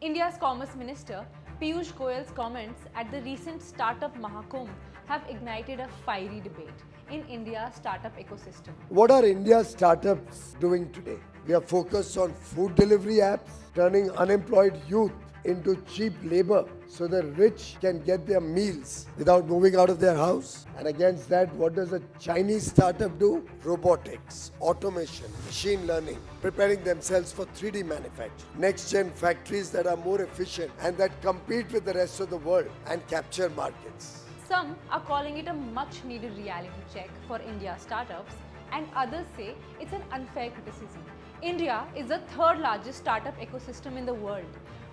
India's Commerce Minister Piyush Goyal's comments at the recent Startup Mahakumbh have ignited a fiery debate in India's startup ecosystem. What are India's startups doing today? We are focused on food delivery apps, turning unemployed youth into cheap labor so the rich can get their meals without moving out of their house. And against that, what does a Chinese startup do? Robotics, automation, machine learning, preparing themselves for 3D manufacturing, next-gen factories that are more efficient and that compete with the rest of the world and capture markets. Some are calling it a much needed reality check for India's startups, and others say it's an unfair criticism. India is the third largest startup ecosystem in the world.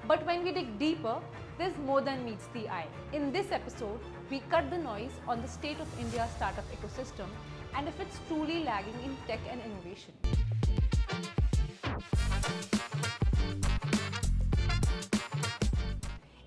But when we dig deeper, there's more than meets the eye. In this episode, we cut the noise on the state of India's startup ecosystem and if it's truly lagging in tech and innovation.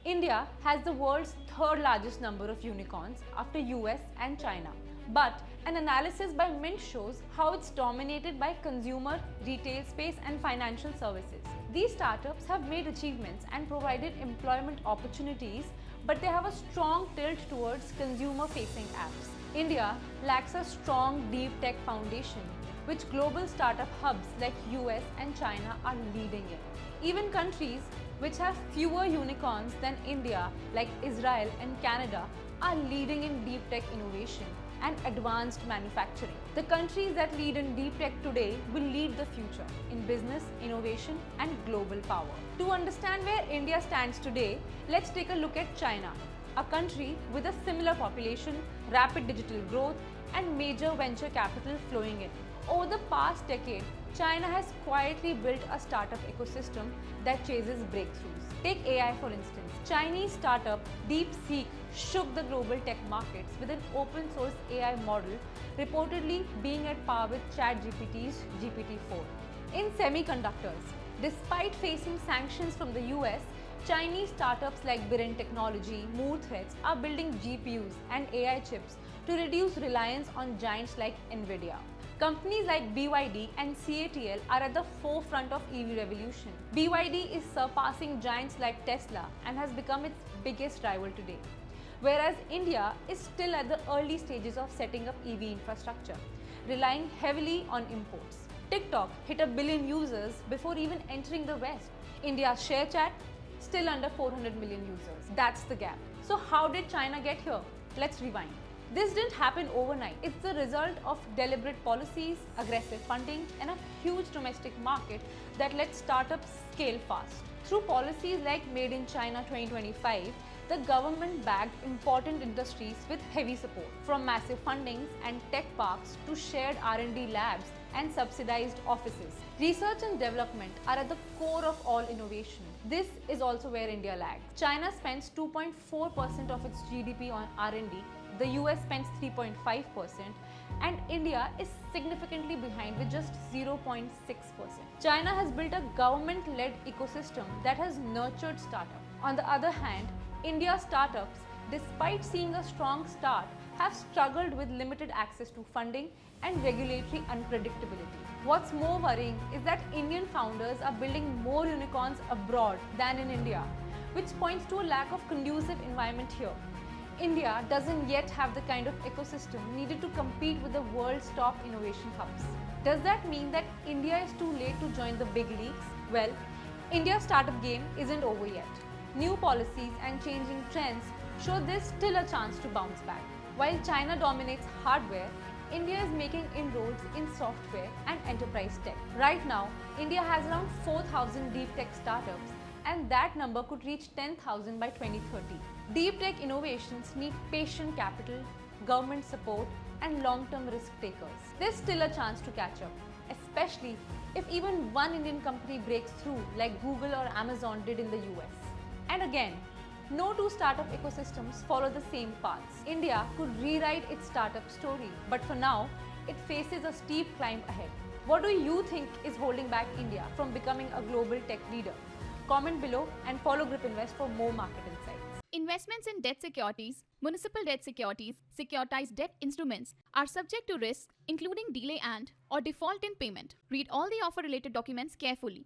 India has the world's third largest number of unicorns after US and China. But an analysis by Mint shows how it's dominated by consumer, retail space and financial services. These startups have made achievements and provided employment opportunities, but they have a strong tilt towards consumer-facing apps. India lacks a strong deep tech foundation, which global startup hubs like US and China are leading in. Even countries which have fewer unicorns than India, like Israel and Canada, are leading in deep tech innovation and advanced manufacturing. The countries that lead in deep tech today will lead the future in business, innovation and global power. To understand where India stands today, let's take a look at China, a country with a similar population, rapid digital growth and major venture capital flowing in. Over the past decade, China has quietly built a startup ecosystem that chases breakthroughs. Take AI for instance. Chinese startup DeepSeek shook the global tech markets with an open source AI model reportedly being at par with ChatGPT's GPT-4. In semiconductors, despite facing sanctions from the US, Chinese startups like Biren Technology, Moore Threads are building GPUs and AI chips to reduce reliance on giants like Nvidia. Companies like BYD and CATL are at the forefront of EV revolution. BYD is surpassing giants like Tesla and has become its biggest rival today. Whereas India is still at the early stages of setting up EV infrastructure, relying heavily on imports. TikTok hit 1 billion users before even entering the West. India's ShareChat still under 400 million users. That's the gap. So how did China get here? Let's rewind. This didn't happen overnight. It's the result of deliberate policies, aggressive funding, and a huge domestic market that lets startups scale fast. Through policies like Made in China 2025, the government backed important industries with heavy support, from massive fundings and tech parks to shared R&D labs and subsidized offices. Research and development are at the core of all innovation. This is also where India lags. China spends 2.4% of its GDP on R&D, the US spends 3.5%, and India is significantly behind with just 0.6%. China has built a government-led ecosystem that has nurtured startups. On the other hand, India's startups, despite seeing a strong start, have struggled with limited access to funding and regulatory unpredictability. What's more worrying is that Indian founders are building more unicorns abroad than in India, which points to a lack of conducive environment here. India doesn't yet have the kind of ecosystem needed to compete with the world's top innovation hubs. Does that mean that India is too late to join the big leagues? Well, India's startup game isn't over yet. New policies and changing trends show there's still a chance to bounce back. While China dominates hardware, India is making inroads in software and enterprise tech. Right now, India has around 4,000 deep tech startups, and that number could reach 10,000 by 2030. Deep tech innovations need patient capital, government support, and long-term risk takers. There's still a chance to catch up, especially if even one Indian company breaks through like Google or Amazon did in the US. And again, no two startup ecosystems follow the same paths. India could rewrite its startup story, but for now, it faces a steep climb ahead. What do you think is holding back India from becoming a global tech leader? Comment below and follow Grip Invest for more market insights. Investments in debt securities, municipal debt securities, securitized debt instruments are subject to risks including delay and or default in payment. Read all the offer related documents carefully.